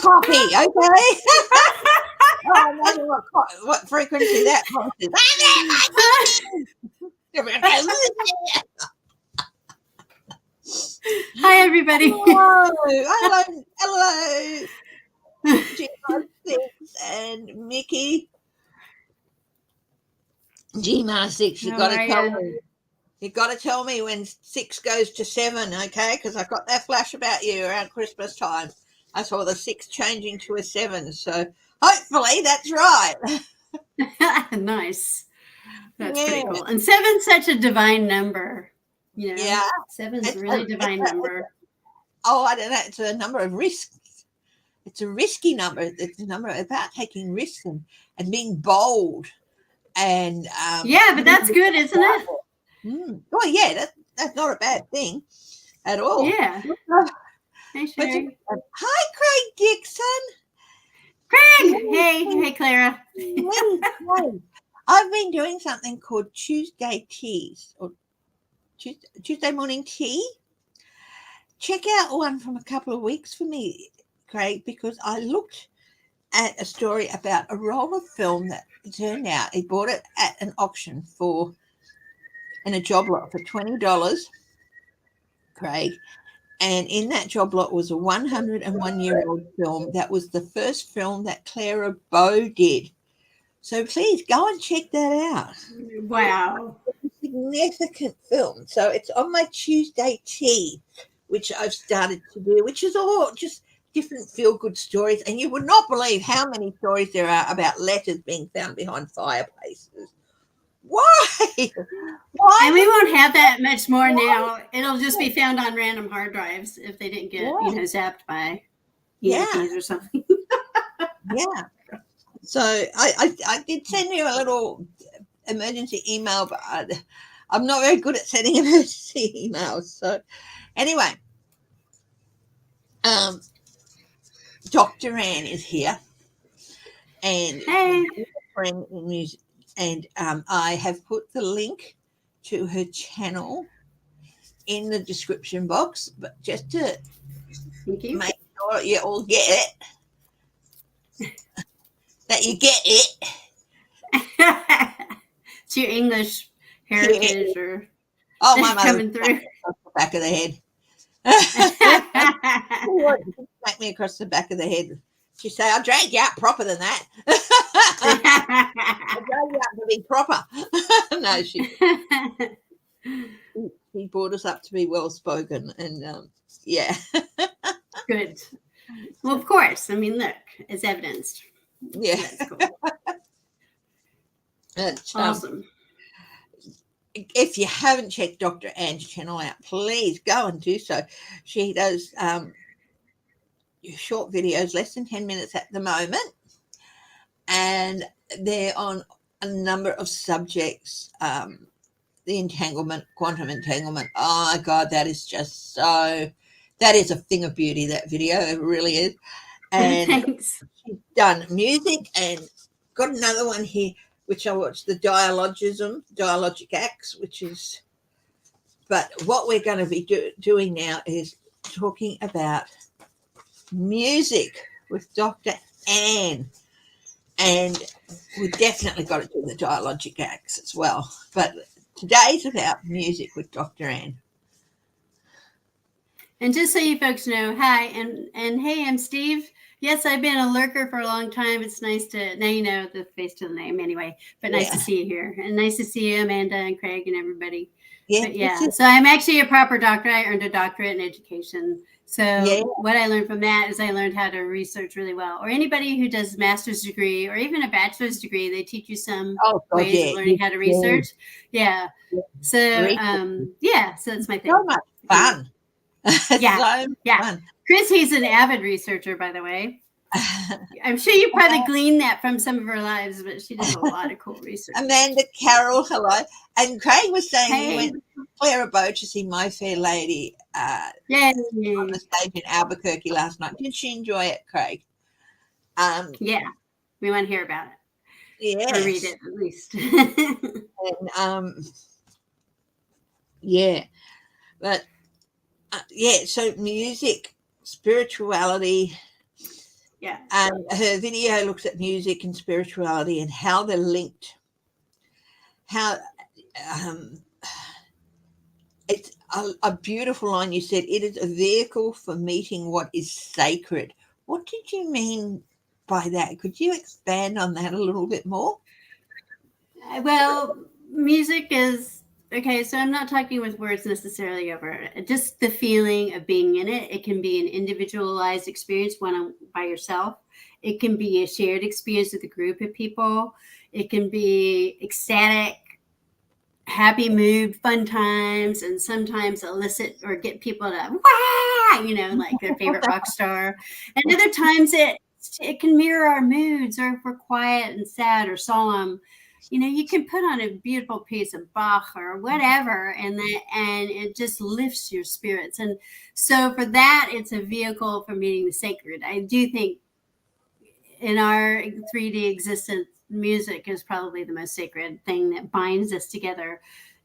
coffee, okay? Oh, imagine what frequency that crosses. Hi, everybody. Hello. G-6 and Mickey. G-6, you got to tell me. You got to tell me when 6 goes to 7, okay? Because I got that flash about you around Christmas time. I saw the 6 changing to a 7, so hopefully that's right. Nice. That's pretty cool. And 7's such a divine number. You know? Yeah. 7's a really divine number. I don't know. It's a number of risks. It's a risky number. It's a number about taking risks and being bold. And yeah, but that's good, isn't it? Oh, yeah, that's not a bad thing at all. Yeah. Hey, Sherry. Hi, Craig Dixon. Craig! Hey, Clara. I've been doing something called Tuesday teas or Tuesday morning tea. Check out one from a couple of weeks for me, Craig, because I looked at a story about a roll of film that turned out he bought it at an auction in a job lot for $20, Craig. And in that job lot was a 101-year-old film. That was the first film that Clara Bow did. So please go and check that out. Wow. It's a significant film. So it's on my Tuesday tea, which I've started to do, which is all just different feel-good stories. And you would not believe how many stories there are about letters being found behind fireplaces. Why? And we won't have that much more now. It'll just be found on random hard drives if they didn't get, zapped by Yankees or something. Yeah. So I did send you a little emergency email, but I'm not very good at sending emergency emails. So anyway, Dr. Ann is here, and hey. a friend in music. And I have put the link to her channel in the description box, but just to make sure you all get it, that you get it. It's your English heritage or my mother coming through. Across the back of the head. Smack me across the back of the head. She'd say, I'll drag you out proper than that. I'll drag you out to be proper. No, she brought us up to be well-spoken. And, yeah. Good. Well, of course. I mean, look, it's evidenced. Yeah. That's cool. Awesome. If you haven't checked Dr. Ann's channel out, please go and do so. She does short videos, less than 10 minutes at the moment, and they're on a number of subjects. The entanglement, quantum entanglement. Oh my God, that is just that is a thing of beauty, that video. It really is. And thanks. She's done music and got another one here, which I watched, the dialogic acts, but what we're going to be doing now is talking about music with Dr. Ann, and we definitely got to do the dialogic acts as well, but today's about music with Dr. Ann. And just so you folks know, hi, and hey, I'm Steve. Yes, I've been a lurker for a long time. It's nice to, now you know the face to the name anyway, but nice to see you here, and nice to see you, Amanda and Craig and everybody. Yeah, so I'm actually a proper doctor. I earned a doctorate in education. So what I learned from that is I learned how to research really well. Or anybody who does a master's degree or even a bachelor's degree, they teach you some ways of learning how to research. Yeah. So, so that's my thing. So much fun. Yeah. Fun. Chris, he's an avid researcher, by the way. I'm sure you probably gleaned that from some of her lives, but she does a lot of cool research. Amanda Carroll, hello. And Craig was saying he went to Clara Bow to see My Fair Lady on the stage in Albuquerque last night. Did she enjoy it, Craig? Yeah, we want to hear about it. Yeah. Or read it, at least. And, but, so music, spirituality, Yeah. And her video looks at music and spirituality and how they're linked. How it's a beautiful line. You said it is a vehicle for meeting what is sacred. What did you mean by that? Could you expand on that a little bit more? Well, music is okay. So I'm not talking with words necessarily over it. Just the feeling of being in it. It can be an individualized experience one by yourself. It can be a shared experience with a group of people. It can be ecstatic, happy mood, fun times, and sometimes elicit or get people to wah, like their favorite rock star. And other times it can mirror our moods, or if we're quiet and sad or solemn. You can put on a beautiful piece of Bach or whatever, and it just lifts your spirits. And so for that, it's a vehicle for meeting the sacred. I do think in our 3D existence, music is probably the most sacred thing that binds us together.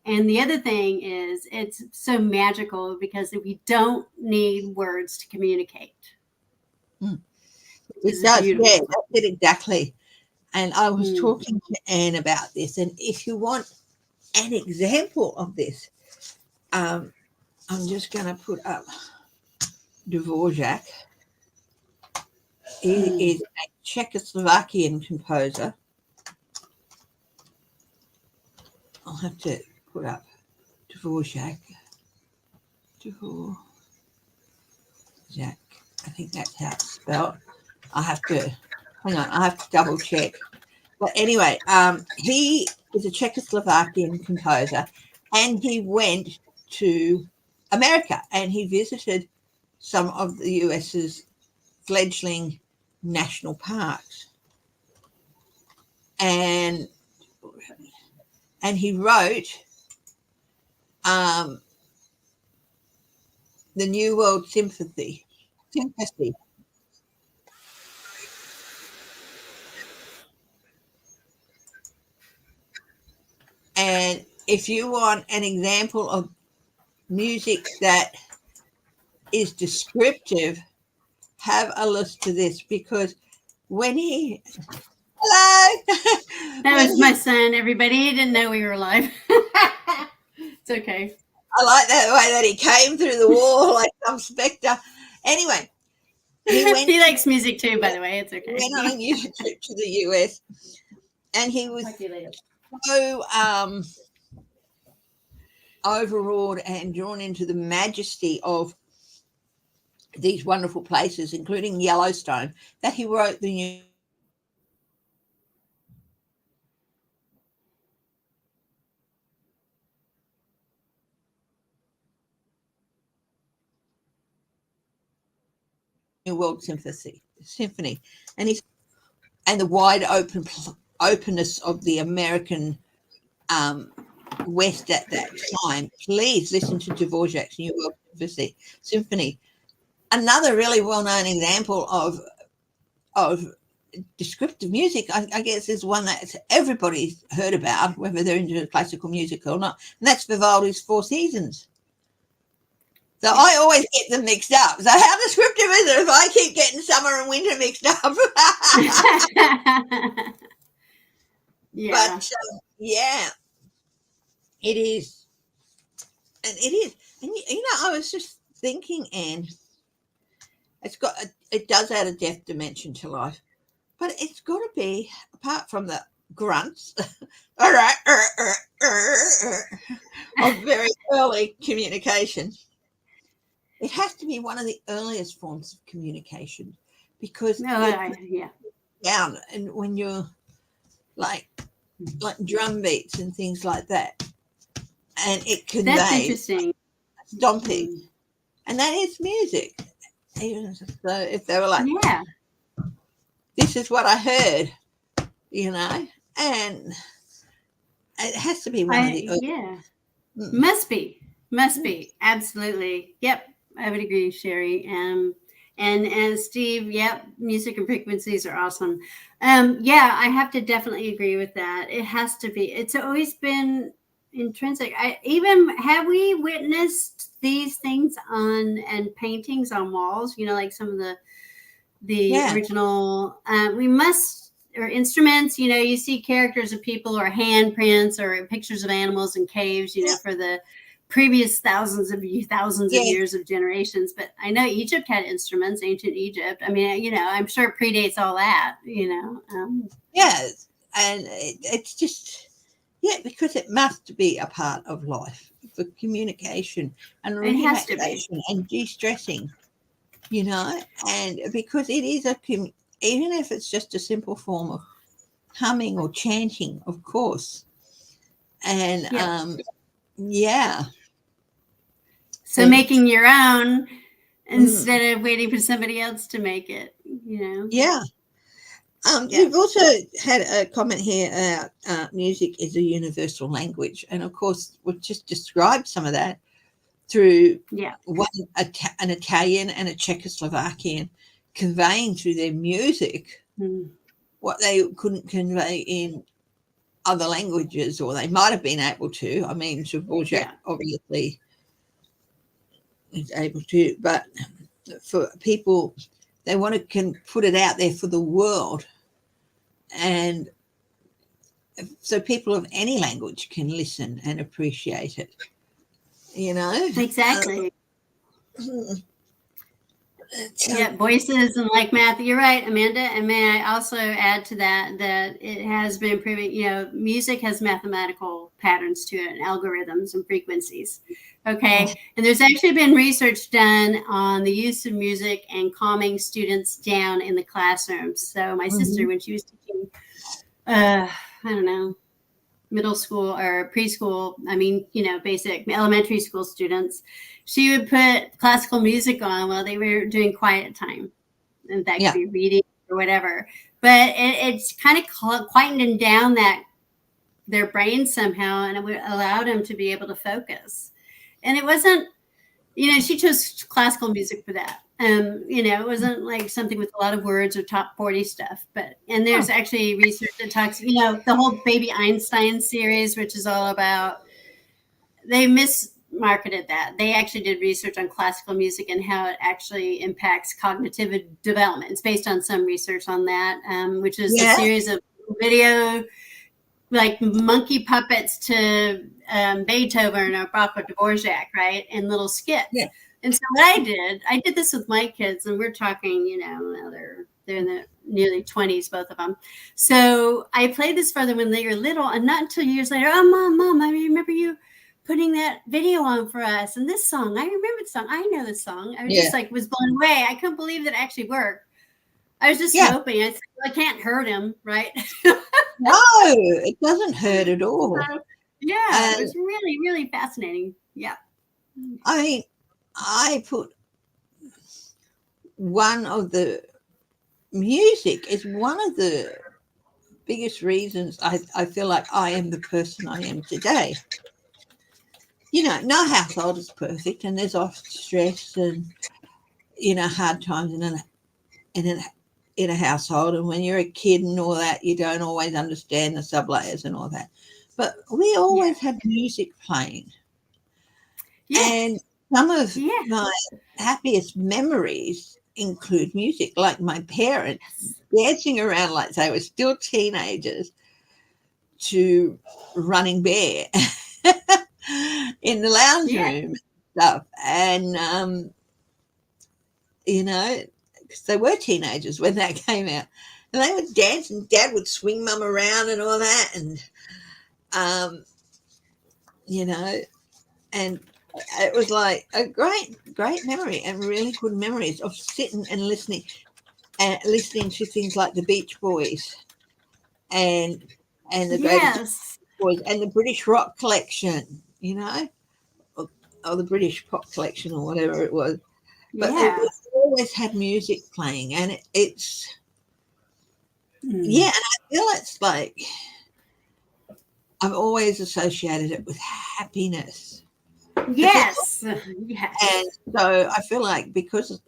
And the other thing is it's so magical because we don't need words to communicate. It does, yeah, Beautiful. that's it exactly. And I was Mm. talking to Anne about this, and if you want an example of this, I'm just going to put up Dvorak. He is a Czechoslovakian composer. I'll have to put up Dvorak. Dvorak. I think that's how it's spelled. I have to double check. But anyway, he is a Czechoslovakian composer, and he went to America and he visited some of the US's fledgling national parks, and he wrote the New World Symphony. And if you want an example of music that is descriptive, have a listen to this, because when he hello That when was he my son, everybody. He didn't know we were live. It's okay. I like that way that he came through the wall like some spectre. Anyway, he went He likes music too, by the way. It's he okay. went on a new trip to the US, and he was Talk to you later. so overawed and drawn into the majesty of these wonderful places, including Yellowstone, that he wrote the New World Symphony, and the wide openness of the American West at that time. Please listen to Dvorak's New World Symphony. Another really well-known example of descriptive music, I guess, is one that everybody's heard about, whether they're into classical music or not, and that's Vivaldi's Four Seasons. So I always get them mixed up. So how descriptive is it if I keep getting summer and winter mixed up? Yeah. But yeah, it is, and it is, and I was just thinking, Anne, it does add a depth dimension to life, but it's got to be, apart from the grunts of very early communication, it has to be one of the earliest forms of communication, because yeah. down, and when you're like drum beats and things like that, and it That's conveys interesting. stomping, and that is music. So if they were like, Yeah. this is what I heard, and it has to be one of the early. Yeah. Must be. Absolutely. Yep. I would agree, Sherry. And Steve, yep, music and frequencies are awesome. Yeah, I have to definitely agree with that. It has to be. It's always been intrinsic. Have we witnessed these things and paintings on walls, like some of the the original. Or instruments, you see characters of people or handprints or pictures of animals in caves, for the previous thousands of years of generations. But I know Egypt had instruments, ancient Egypt. I mean, I'm sure it predates all that, And it's just, because it must be a part of life for communication and relaxation and de-stressing, and because it is even if it's just a simple form of humming or chanting, of course. And so making your own instead of waiting for somebody else to make it, We've also had a comment here about music is a universal language, and of course we've just described some of that through an Italian and a Czechoslovakian conveying through their music what they couldn't convey in other languages, or they might have been able to. I mean, Dvorak obviously is able to, but for people, they want to can put it out there for the world, and so people of any language can listen and appreciate it. Exactly. Voices and like math. You're right, Amanda. And may I also add to that it has been proven, music has mathematical patterns to it and algorithms and frequencies. Okay. And there's actually been research done on the use of music and calming students down in the classrooms. So my sister, when she was teaching, I don't know, middle school or preschool, basic elementary school students, she would put classical music on while they were doing quiet time. And that could be reading or whatever. But it's kind of quieting down their brain somehow, and it would allow them to be able to focus. And it wasn't, she chose classical music for that. It wasn't like something with a lot of words or top 40 stuff, and there's actually research that talks, the whole Baby Einstein series, which is all about, they mismarketed that. They actually did research on classical music and how it actually impacts cognitive development. It's based on some research on that, which is a series of video, like monkey puppets to Beethoven or Bach or Dvorak, right? And little skits. Yeah. And so what I did this with my kids, and we're talking, they're in the nearly 20s, both of them. So I played this for them when they were little, and not until years later, mom, I remember you putting that video on for us, and this song, I remember the song. I know the song. I was just was blown away. I couldn't believe that it actually worked. I was just hoping. I said, I can't hurt him, right? No, it doesn't hurt at all. It was really, really fascinating. Yeah. I mean, I put one of the music is one of the biggest reasons I feel like I am the person I am today. No household is perfect, and there's often stress and hard times in a household, and when you're a kid and all that, you don't always understand the sublayers and all that. But we always have music playing, and some of my happiest memories include music, like my parents dancing around like they were still teenagers to Running Bear in the lounge room and stuff. And, because they were teenagers when that came out. And they would dance, and Dad would swing Mum around and all that. And, and it was like a great memory, and really good memories of sitting and listening to things like the Beach Boys and the Greatest Boys and the British Rock Collection, or the British Pop Collection or whatever it was. But it always had music playing, and it's and I feel it's like I've always associated it with happiness. Yes. And so I feel like because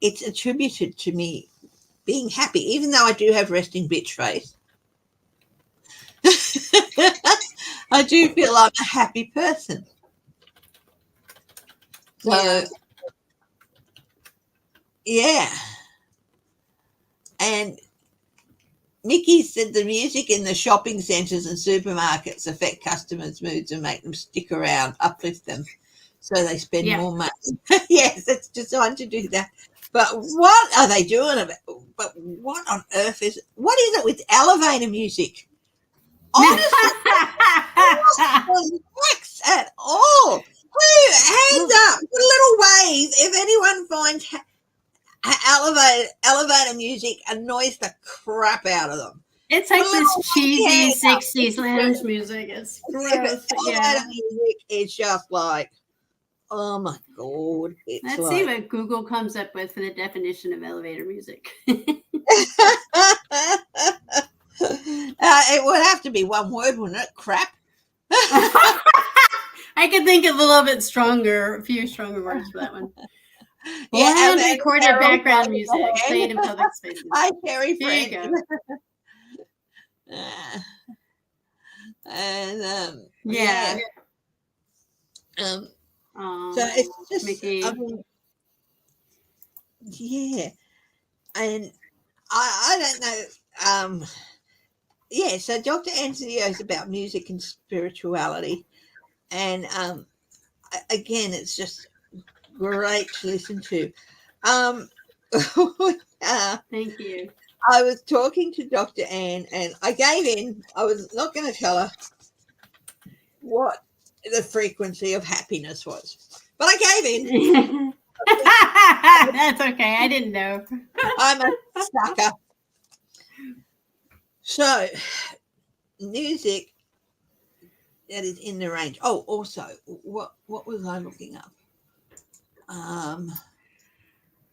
it's attributed to me being happy, even though I do have resting bitch face, I do feel I'm a happy person. So, And Nikki said the music in the shopping centres and supermarkets affect customers' moods and make them stick around, uplift them, so they spend more money. Yes, it's designed to do that. But what are they doing about? But what on earth what is it with elevator music? Honestly, not relax at all. Hands up, put a little wave if anyone finds elevator music annoys the crap out of them. It's like this cheesy 60s lounge music. It's gross. Elevator music is just like, oh my God. Let's see what Google comes up with for the definition of elevator music. It would have to be one word, wouldn't it? Crap. I could think of a few stronger words for that one. Yeah, and recorded background music played in public spaces. Hi, Terry. Here you go. And so it's just Mickey. And I don't know. So Dr. Ann's video is about music and spirituality, and again, it's just great to listen to. Thank you. I was talking to Dr. Ann, and I gave in. I was not going to tell her what the frequency of happiness was, but I gave in. That's okay. I didn't know. I'm a sucker. So, music that is in the range. Oh, also, what was I looking up?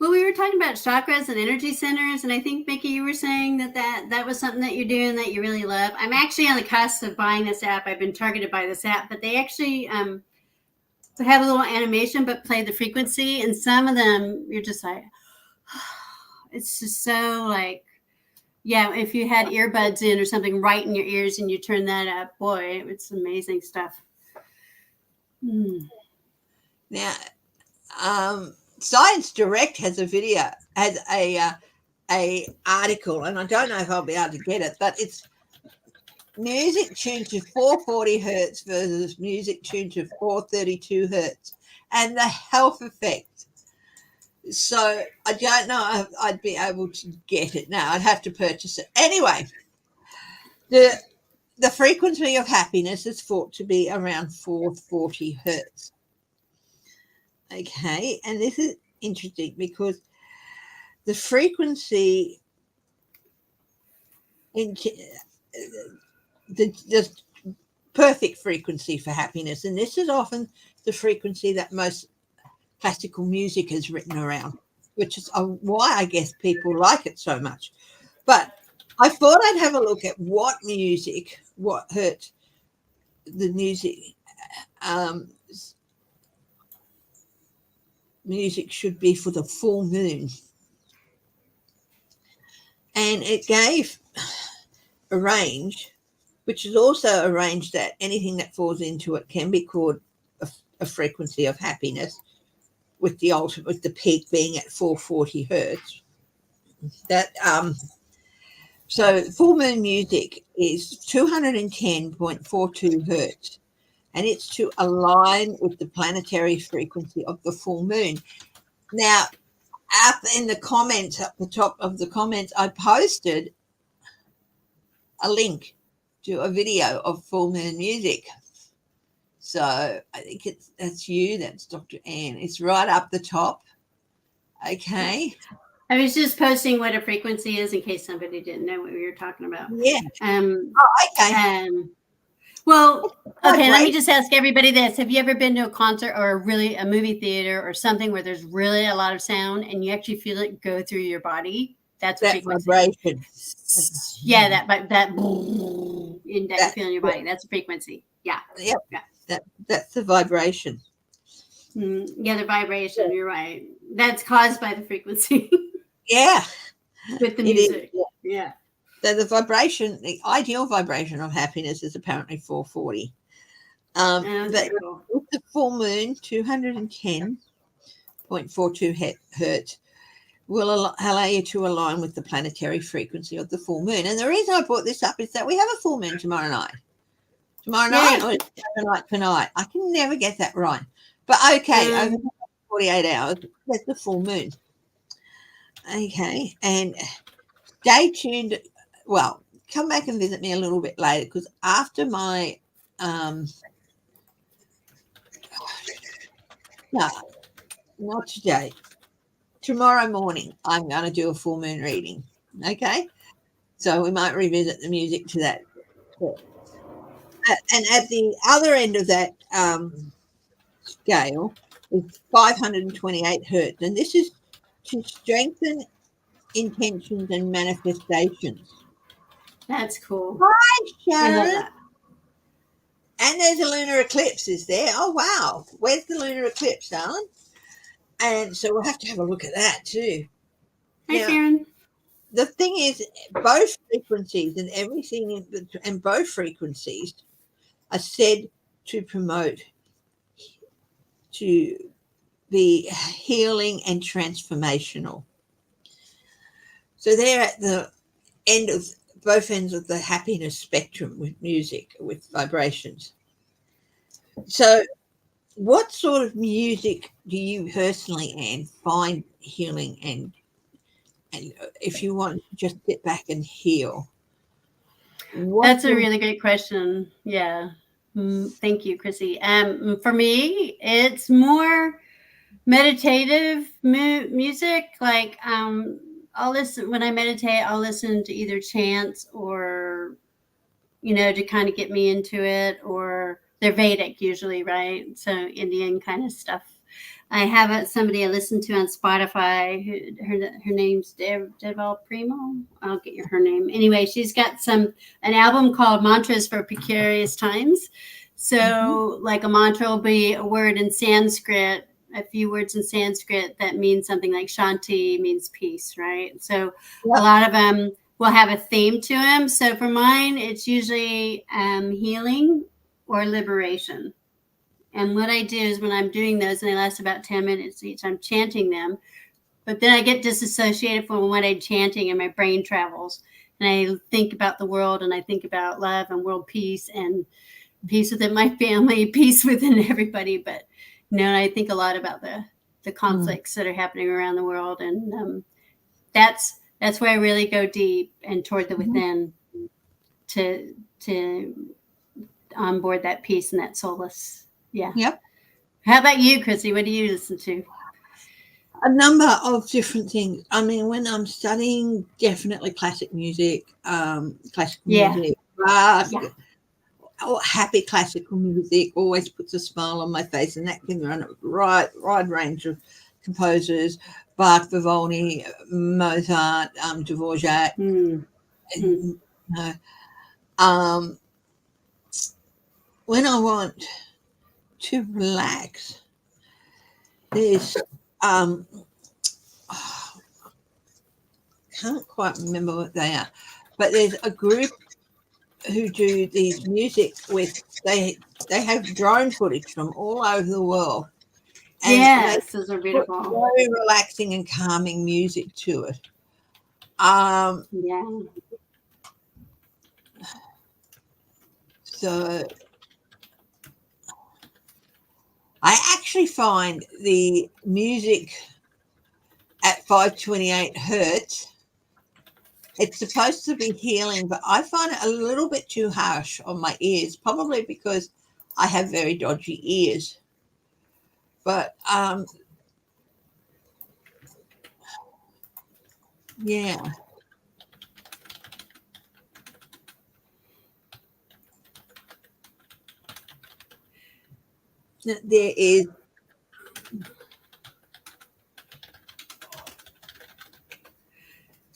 Well, we were talking about chakras and energy centers, and I think, Mickey, you were saying that was something that you're doing that you really love. I'm actually on the cusp of buying this app. I've been targeted by this app, but they actually have a little animation but play the frequency, and some of them you're just like, it's just so like, yeah, if you had earbuds in or something right in your ears and you turn that up, boy, it's amazing stuff. Now, Science Direct has a article, and I don't know if I'll be able to get it, but it's music tuned to 440 hertz versus music tuned to 432 hertz, and the health effect. So I don't know if I'd be able to get it now. I'd have to purchase it. Anyway, the frequency of happiness is thought to be around 440 hertz. Okay, and this is interesting because the frequency in the perfect frequency for happiness, and this is often the frequency that most classical music is written around, which is why I guess people like it so much. But I thought I'd have a look at what hurt the music should be for the full moon. And it gave a range, which is also a range that anything that falls into it can be called a frequency of happiness, with the peak being at 440 hertz. So full moon music is 210.42 hertz, and it's to align with the planetary frequency of the full moon. Now, up in the comments, at the top of the comments, I posted a link to a video of full moon music. So I think that's Dr. Ann. It's right up the top. Okay. I was just posting what a frequency is in case somebody didn't know what we were talking about. Yeah. Okay. Well, okay, let me just ask everybody this. Have you ever been to a concert or a movie theater or something where there's really a lot of sound and you actually feel it go through your body? That's that vibration. Yeah, that you feel in your body. That's a frequency. Yeah. Yep. Yeah. That's the vibration. Yeah, the vibration. You're right. That's caused by the frequency. Yeah. With the music. Yeah. So the vibration, the ideal vibration of happiness is apparently 440. But cool. With the full moon, 210.42 hertz, will allow you to align with the planetary frequency of the full moon. And the reason I brought this up is that we have a full moon tomorrow night. Tomorrow night or tonight. I can never get that right. But okay, over 48 hours, there's the full moon. Okay, and stay tuned. Well, come back and visit me a little bit later, because after my no, not today. Tomorrow morning, I'm going to do a full moon reading. Okay, so we might revisit the music to that. And at the other end of that scale is 528 hertz, and this is to strengthen intentions and manifestations. That's cool. Hi, I love Sharon. that. And there's a lunar eclipse, is there? Oh, wow. Where's the lunar eclipse, darling? And so we'll have to have a look at that too. Hi, Sharon. The thing is, both frequencies and everything, and both frequencies are said to promote, to be healing and transformational. So they're at the end of both ends of the happiness spectrum with music, with vibrations. So what sort of music do you personally, Anne, find healing, and if you want to just sit back and heal? That's a really great question. Yeah. Thank you, Chrissy. For me, it's more meditative music. Like I'll listen when I meditate. I'll listen to either chants or, to kind of get me into it, or they're Vedic usually, right? So Indian kind of stuff. I have somebody I listen to on Spotify. Her name's Deval Primo. I'll get you her name. Anyway, she's got an album called Mantras for Precarious Times. So like a mantra will be a word in Sanskrit, a few words in Sanskrit that means something like Shanti means peace, right? So a lot of them will have a theme to them. So for mine, it's usually healing or liberation. And what I do is when I'm doing those, and they last about 10 minutes each, I'm chanting them. But then I get disassociated from what I'm chanting, and my brain travels. And I think about the world, and I think about love and world peace, and peace within my family, peace within everybody. But, I think a lot about the conflicts that are happening around the world. And that's where I really go deep and toward the within to onboard that peace and that solace. Yeah. Yep. How about you, Chrissy? What do you listen to? A number of different things. I mean, when I'm studying, definitely classic music, music, rock, or happy classical music always puts a smile on my face, and that can run a wide range of composers: Bach, Vivaldi, Mozart, Dvorak. When I want to relax, there's can't quite remember what they are, but there's a group who do these music with they have drone footage from all over the world. And those are beautiful. Very relaxing and calming music to it. So I actually find the music at 528 hertz, it's supposed to be healing, but I find it a little bit too harsh on my ears, probably because I have very dodgy ears. But yeah. There is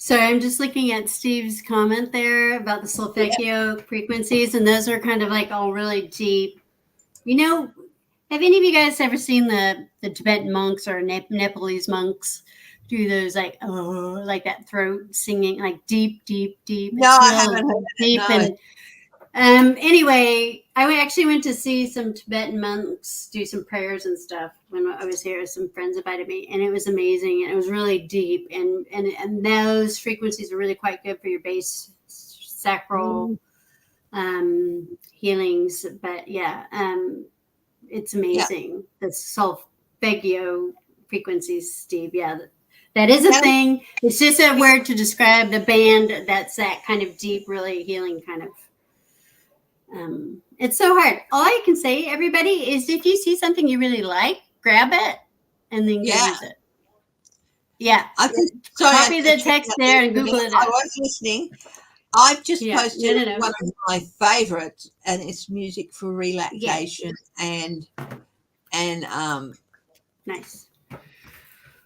So I'm just looking at Steve's comment there about the solfeggio frequencies, and those are kind of like all really deep. Have any of you guys ever seen the Tibetan monks or Nepalese monks do those like that throat singing, like deep? No, I haven't heard deep, that, no. Anyway, actually went to see some Tibetan monks do some prayers and stuff when I was here. Some friends invited me, and it was amazing. And it was really deep, and those frequencies are really quite good for your base sacral healings. But yeah, it's amazing. The solfeggio frequencies, Steve. Yeah, that is a thing. It's just a word to describe the band that's that kind of deep, really healing kind of. It's so hard. All I can say, everybody, is if you see something you really like, grab it and then go use it. Yeah. Copy the text there and Google it up. I was listening. I've just posted one of my favorites, and it's music for relaxation and nice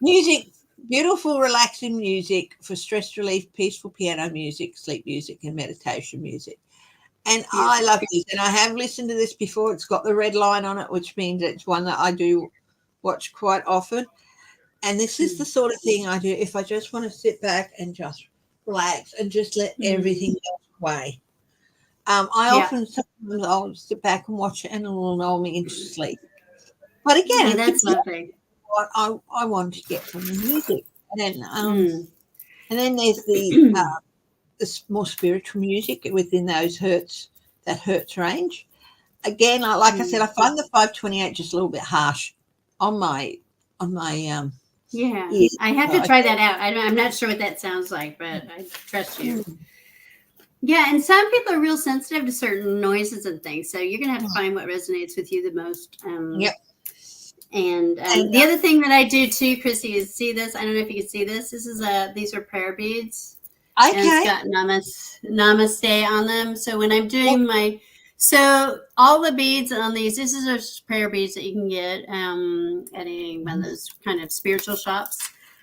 music, beautiful, relaxing music for stress relief, peaceful piano music, sleep music, and meditation music. And I love this, and I have listened to this before. It's got the red line on it, which means it's one that I do watch quite often. And this is the sort of thing I do if I just want to sit back and just relax and just let everything go away. Sometimes I'll sit back and watch it, and it'll lull me into sleep. But again, that's lovely. What I want to get from the music, and then there's the more spiritual music within those hertz range. Again, like I said, I find the 528 just a little bit harsh on my ears. I have to try that out. I'm not sure what that sounds like, but I trust you. Yeah, and some people are real sensitive to certain noises and things, so you're gonna have to find what resonates with you the most. And the other thing that I do too, Chrissy, is see this. I don't know if you can see this. These are prayer beads. Okay. And it's got namaste on them. So when I'm doing so all the beads on these, this is a prayer beads that you can get at any one of those kind of spiritual shops.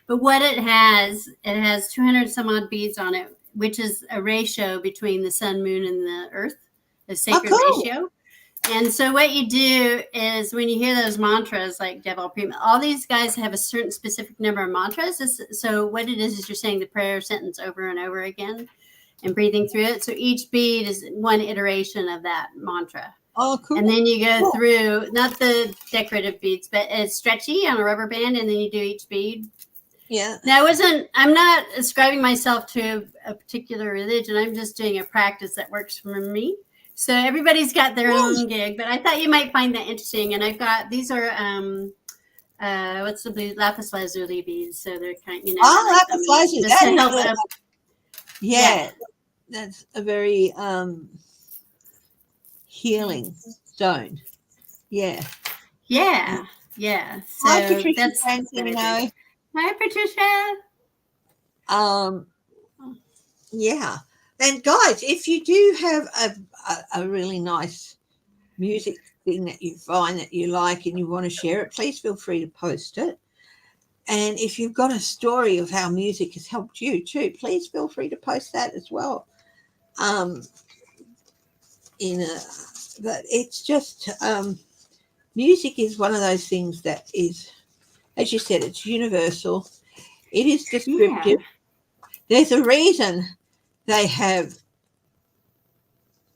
But what it has 200 some odd beads on it, which is a ratio between the sun, moon, and the earth, a sacred ratio. And so what you do is when you hear those mantras like Deval Prima, all these guys have a certain specific number of mantras. So what it is you're saying the prayer sentence over and over again and breathing through it. So each bead is one iteration of that mantra. Oh, cool. And then you go through, not the decorative beads, but it's stretchy on a rubber band, and then you do each bead. Yeah. Now, I'm not ascribing myself to a particular religion. I'm just doing a practice that works for me. So everybody's got their own gig, but I thought you might find that interesting. And I've got, these are, what's the blue? Lapis lazuli beads. So they're kind of, lapis lazuli. Yeah. That's a very healing stone. Yeah. Yeah. Yeah. So hi, Patricia. That's Hi, Patricia. Yeah. And guys, if you do have a really nice music thing that you find that you like and you want to share it, please feel free to post it. And if you've got a story of how music has helped you too, please feel free to post that as well. But it's just music is one of those things that is, as you said, it's universal. It is descriptive. Yeah. There's a reason they have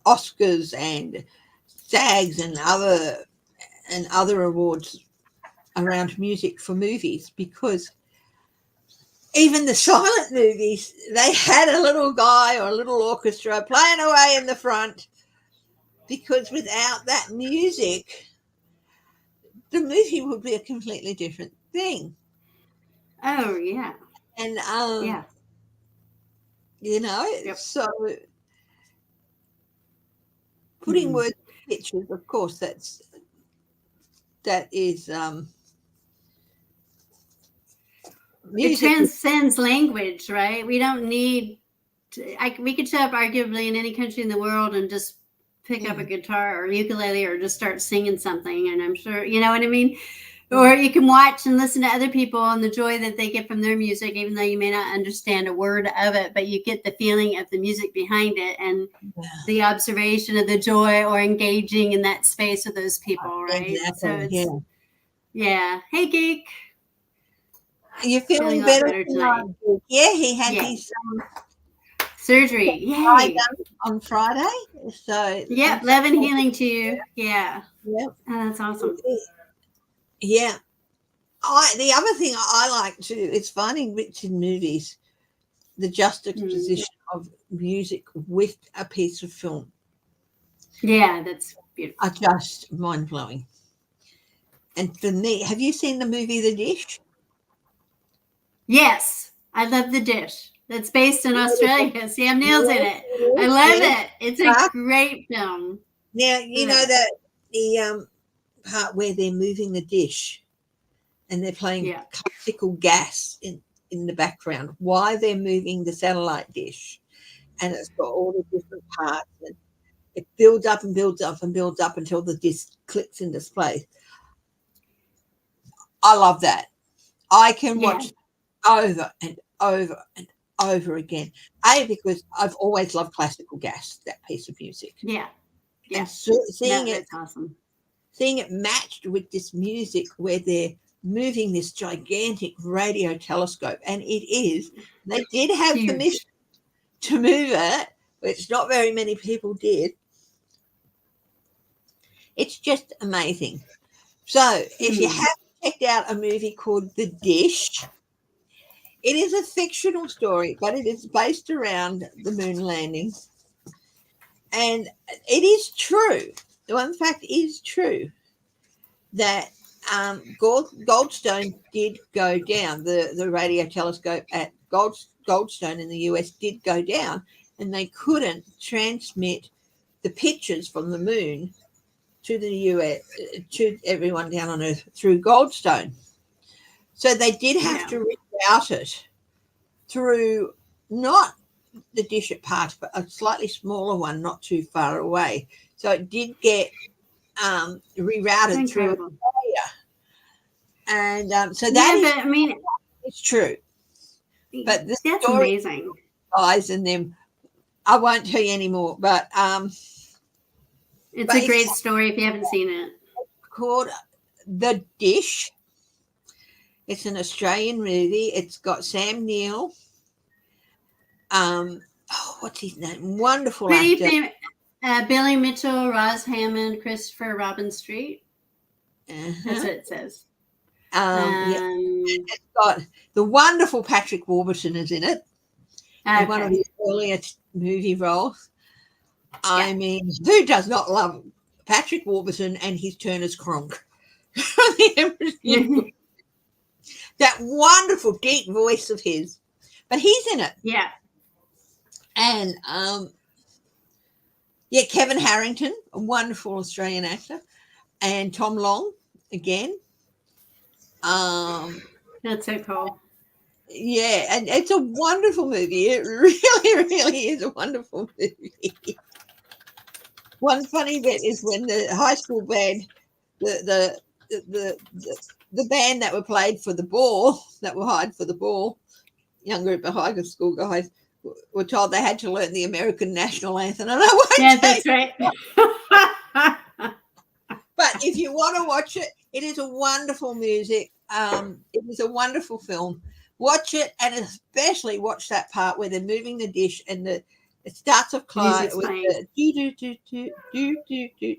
Oscars and SAGs and other awards around music for movies, because even the silent movies, they had a little guy or a little orchestra playing away in the front, because without that music, the movie would be a completely different thing. Oh, yeah. And, yeah. So putting words in pictures, of course, that is music. It transcends language, right? We don't need we could show up arguably in any country in the world and just pick up a guitar or ukulele or just start singing something, and I'm sure, you know what I mean? Or you can watch and listen to other people and the joy that they get from their music, even though you may not understand a word of it, but you get the feeling of the music behind it and the observation of the joy or engaging in that space with those people, right? Exactly. So it's, yeah. Hey, Geek. You're feeling better tonight. Yeah, he had his Surgery. I Yay. done on Friday. So Yep. Love and healing to you. Yeah. Yep. Oh, that's awesome. Yeah. The other thing I like too is finding rich in movies the juxtaposition of music with a piece of film Yeah, that's beautiful. are just mind blowing. And for me, have you seen the movie The Dish? Yes, I love The Dish. That's based in Australia. Sam Neill's in it. I love it. It's a great film. Now you know that the part where they're moving the dish and they're playing classical gas in the background. Why they're moving the satellite dish, and it's got all the different parts, and it builds up and builds up and builds up until the disc clicks in display. I love that. I can watch over and over and over again. Because I've always loved classical gas, that piece of music. Yeah. Yeah. And seeing that's awesome. Seeing it matched with this music where they're moving this gigantic radio telescope, and they did have permission to move it, which not very many people did. It's just amazing. So if you have checked out a movie called The Dish, it is a fictional story, but it is based around the moon landing. And it is true. The one fact is true that Goldstone did go down. The radio telescope at Goldstone in the US did go down, and they couldn't transmit the pictures from the moon to the US, to everyone down on Earth through Goldstone. So they did have to reroute it through not the dish at Parkes, but a slightly smaller one not too far away. So it did get rerouted through Australia. And so that it's true. But the that's story, amazing. Guys, and them, I won't tell you anymore. But it's a great story if you haven't seen it. It's called The Dish. It's an Australian movie. It's got Sam Neill. What's his name? Wonderful actor. Billy Mitchell, Roz Hammond, Christopher Robin Street. That's what it says. It's got the wonderful Patrick Warburton is in it. One of his earlier movie roles. I mean, who does not love Patrick Warburton and his turn as Kronk? That wonderful deep voice of his. But he's in it. Yeah. And Kevin Harrington, a wonderful Australian actor, and Tom Long again. That's so cool. Yeah, and it's a wonderful movie. It really, really is a wonderful movie. One funny bit is when the high school band, the band that were played for the ball, that were hired for the ball, young group of high school guys, were told they had to learn the American national anthem. And I won't that's right. But if you want to watch it, it is a wonderful music. It is a wonderful film. Watch it, and especially watch that part where they're moving the dish, and it starts off with the do,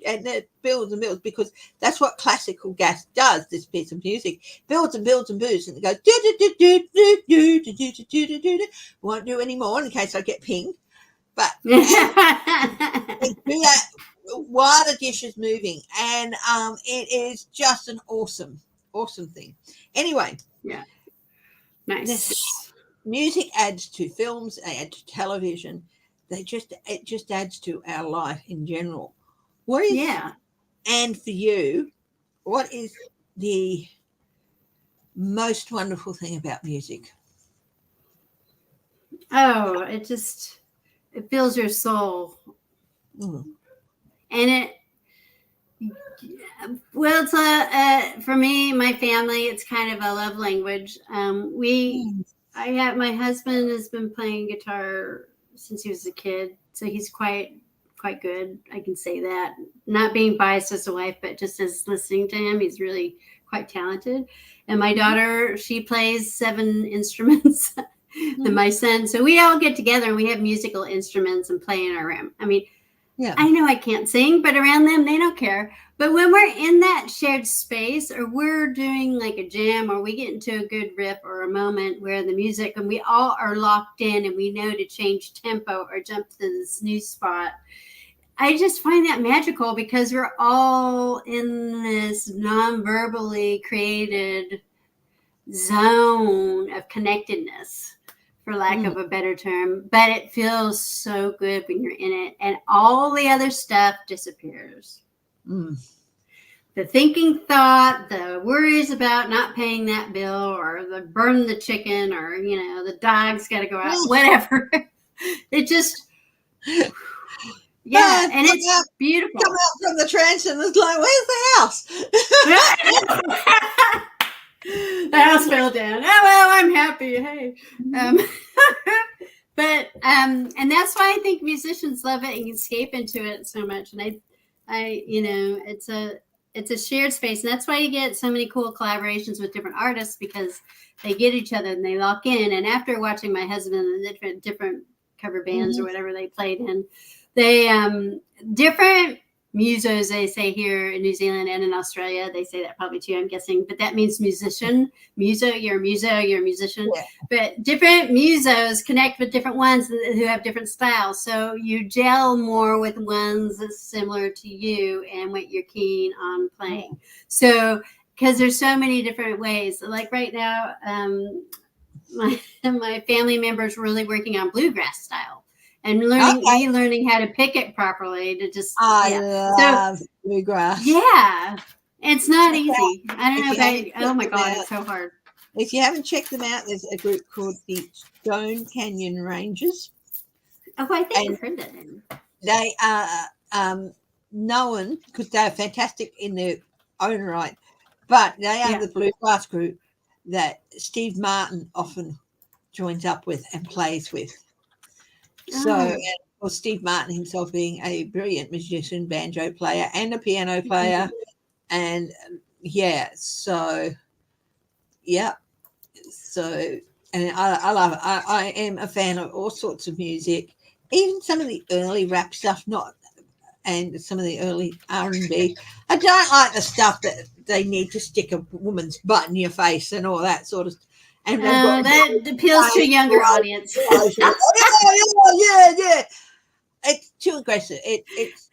and it builds and builds, because that's what classical gas does. This piece of music builds and builds and builds, and it goes do. Won't do any more in case I get pinged, but they do that while the dish is moving, and it is just an awesome thing. Anyway, nice. Music adds to films, adds to television. It just adds to our life in general. And for you, what is the most wonderful thing about music? Oh, it fills your soul. And it's for me, my family, it's kind of a love language. My husband has been playing guitar since he was a kid, so he's quite good. I can say that, not being biased as a wife, but just as listening to him, he's really quite talented. And my daughter, she plays 7 instruments. and my son. So we all get together and we have musical instruments and play in our room. I mean, Yeah. I know I can't sing, but around them, they don't care. But when we're in that shared space, or we're doing like a jam, or we get into a good riff or a moment where the music, and we all are locked in and we know to change tempo or jump to this new spot, I just find that magical because we're all in this non-verbally created zone of connectedness, for lack of a better term, but it feels so good when you're in it, and all the other stuff disappears. The thinking thought, the worries about not paying that bill, or the burn the chicken, or the dog's got to go out, whatever. It just, yeah, and it's beautiful. Come out from the trance and it's like, where's the house? The house fell down. Oh well, I'm happy. Hey, but and that's why I think musicians love it and escape into it so much. And I it's a shared space, and that's why you get so many cool collaborations with different artists, because they get each other and they lock in. And after watching my husband and the different cover bands or whatever they played in, they different musos, they say here in New Zealand and in Australia. They say that probably too, I'm guessing, but that means musician. You're a musician. Yeah. But different musos connect with different ones who have different styles. So you gel more with ones that's similar to you and what you're keen on playing. So, because there's so many different ways. Like right now, my family members really working on bluegrass style. And learning how to pick it properly to just love bluegrass. Yeah, it's not easy. I don't know. Oh my God, it's so hard. If you haven't checked them out, there's a group called the Stone Canyon Rangers. Oh, I think I've heard that name. They are known because they're fantastic in their own right, but they are the bluegrass group that Steve Martin often joins up with and plays with. So, Steve Martin himself being a brilliant musician, banjo player, and a piano player, and so and I love it. I am a fan of all sorts of music, even some of the early rap stuff, and some of the early R&B. I don't like the stuff that they need to stick a woman's butt in your face and all that sort of stuff. And that appeals to a younger audience. Yeah. It's too aggressive. It's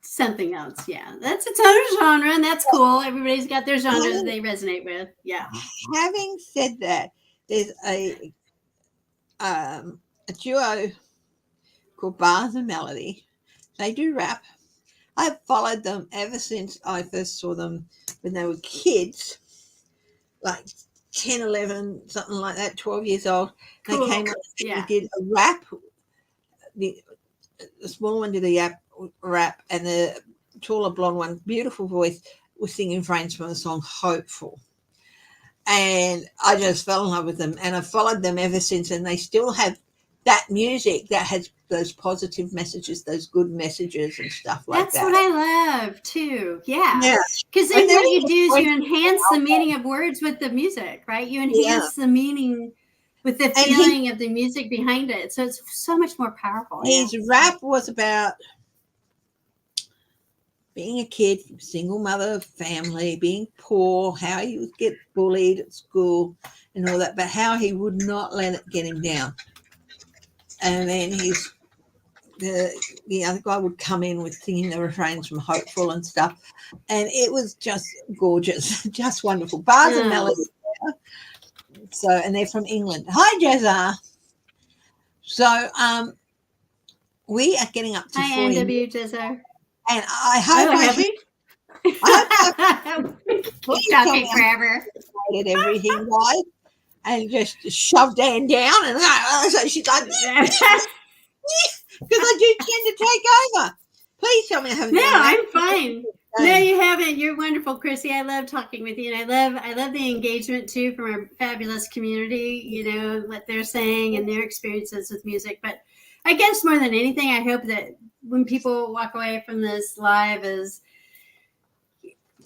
something else. Yeah, that's its own genre, and that's cool. Everybody's got their genre they resonate with. Yeah. Having said that, there's a duo called Bars and Melody. They do rap. I've followed them ever since I first saw them when they were kids, like 10, 11, something like that, 12 years old. Cool. They came up and did a rap. The small one did a rap, and the taller blonde one, beautiful voice, was singing frames from the song Hopeful. And I just fell in love with them, and I've followed them ever since, and they still have that music that has those positive messages, those good messages and stuff like that. That's what I love too. Yeah. Because then what you do is you enhance the meaning of words with the music, right? You enhance the meaning with the feeling of the music behind it. So it's so much more powerful. His rap was about being a kid, single mother, family, being poor, how he would get bullied at school and all that, but how he would not let it get him down. And then the other guy would come in with singing the refrains from Hopeful and stuff. And it was just gorgeous, just wonderful. Bars and Melody. So, and they're from England. Hi, Jezza. So, we are getting up to 40. Hi, NW, Jezza. And I hope keep talking forever. Everything, guys. And just shoved Anne down, and so she's like, because I do tend to take over. Please tell me I haven't. No, I'm fine. No, you haven't. You're wonderful, Chrissy. I love talking with you, and I love the engagement too from our fabulous community. You know what they're saying and their experiences with music. But I guess more than anything, I hope that when people walk away from this live is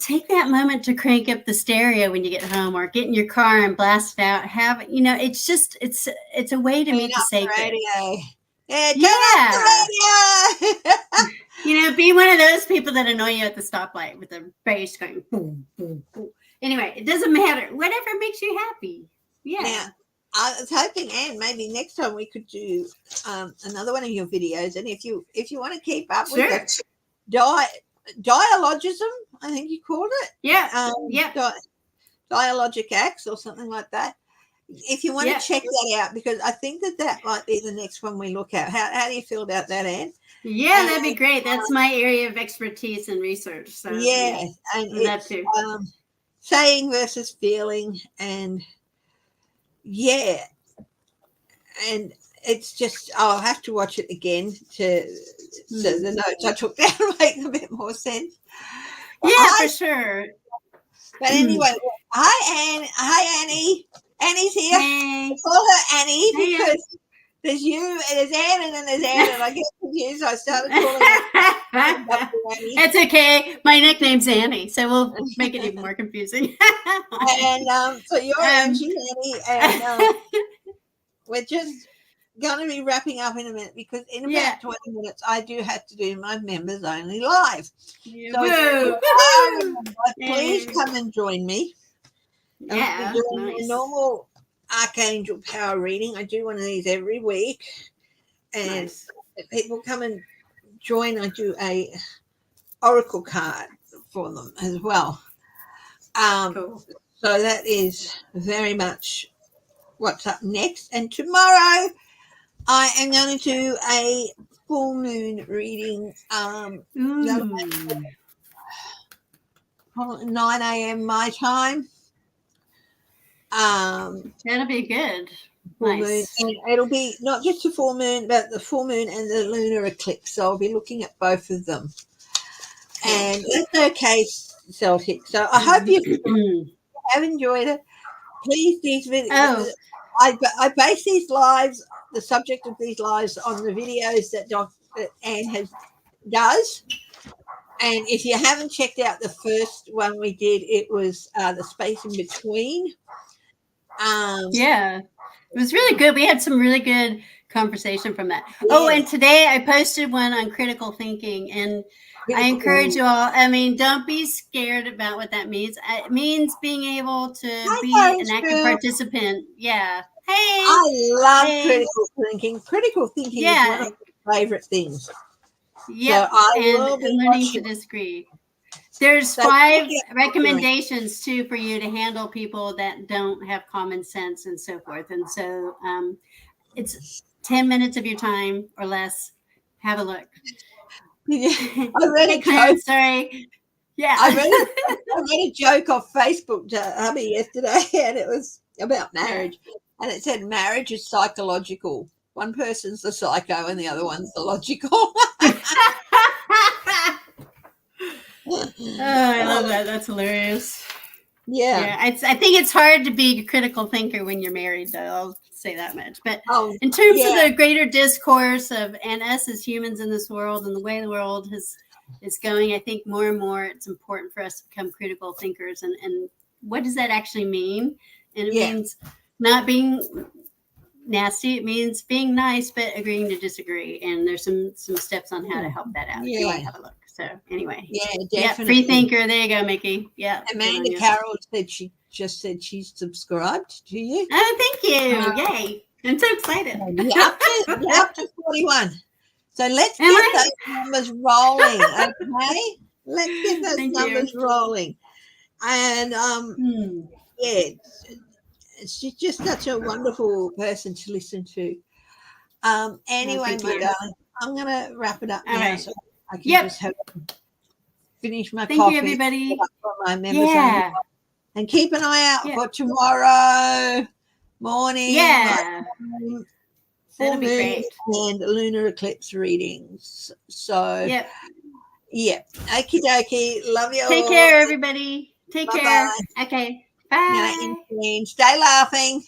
take that moment to crank up the stereo when you get home, or get in your car and blast it out. Have, it's just, it's a way to Turn meet the up the sacred. radio. Yeah, turn Yeah. up the radio. Be one of those people that annoy you at the stoplight with the bass going boom, boom, boom. Anyway, it doesn't matter. Whatever makes you happy. Yeah. Now, I was hoping, Anne, maybe next time we could do another one of your videos. And if you want to keep up with it, dialogism, I think you called it. Yeah. Dialogic acts or something like that. If you want to check that out, because I think that might be the next one we look at. How do you feel about that, Anne? Yeah, that'd be great. That's my area of expertise and research. So yeah, and that too. Saying versus feeling, and and it's just, I'll have to watch it again so the notes I took down make a bit more sense. But for sure. But anyway, hi, Anne. Hi, Annie. Annie's here. Hey. I call her Annie because there's you, and there's Anne, and then there's Anne, and I get confused, so I started calling her Annie. That's okay. My nickname's Annie, so we'll make it even more confusing. And so you're Angie, Annie, and we're just going to be wrapping up in a minute, because in about 20 minutes I do have to do my members only live. So please come and join me. Yeah, doing a normal Archangel Power reading. I do one of these every week, and if people come and join, I do a oracle card for them as well. Cool. So that is very much what's up next. And tomorrow I am going to do a full moon reading. 9 a.m. my time. That'll be good. Full moon, and it'll be not just the full moon, but the full moon and the lunar eclipse. So I'll be looking at both of them. And that's okay, Celtic. So I hope you have enjoyed it. Please, these videos. I base these lives, the subject of these lives, on the videos that Anne does. And if you haven't checked out the first one we did, it was the space in between. It was really good. We had some really good conversation from that. And today I posted one on critical thinking, and I encourage you all. I mean, don't be scared about what that means. It means being able to be an active participant. Yeah. Hey. I love critical thinking. Critical thinking is one of my favorite things. Yeah. So I will be learning to disagree. There's 5 recommendations too for you to handle people that don't have common sense and so forth. And so it's 10 minutes of your time or less. Have a look. I read a joke. Sorry. Yeah. I read a joke off Facebook to hubby yesterday, and it was about marriage. And it said marriage is psychological. One person's the psycho and the other one's the logical. I love that. That's hilarious. Yeah. I think it's hard to be a critical thinker when you're married, though. I'll say that much. But in terms of the greater discourse of and us as humans in this world and the way the world is going, I think more and more it's important for us to become critical thinkers. And what does that actually mean? And it means not being nasty. It means being nice, but agreeing to disagree. And there's some steps on how to help that out. If you want to have a look. So anyway, definitely. Free thinker. There you go, Mickey. Yeah. Amanda Carroll said she just said she's subscribed to you. Oh, thank you! Yay! I'm so excited. You're up to 41. So let's get those numbers rolling, okay? Let's get those numbers rolling. And she's just such a wonderful person to listen to. Anyway, my darling, I'm gonna wrap it up now. Right. So I can just finish my coffee. Thank you, everybody. For my members and keep an eye out for tomorrow morning. Full moon and lunar eclipse readings. So, okie dokie. Love you all. Take care, everybody. Take care. Okay. Bye. Stay laughing.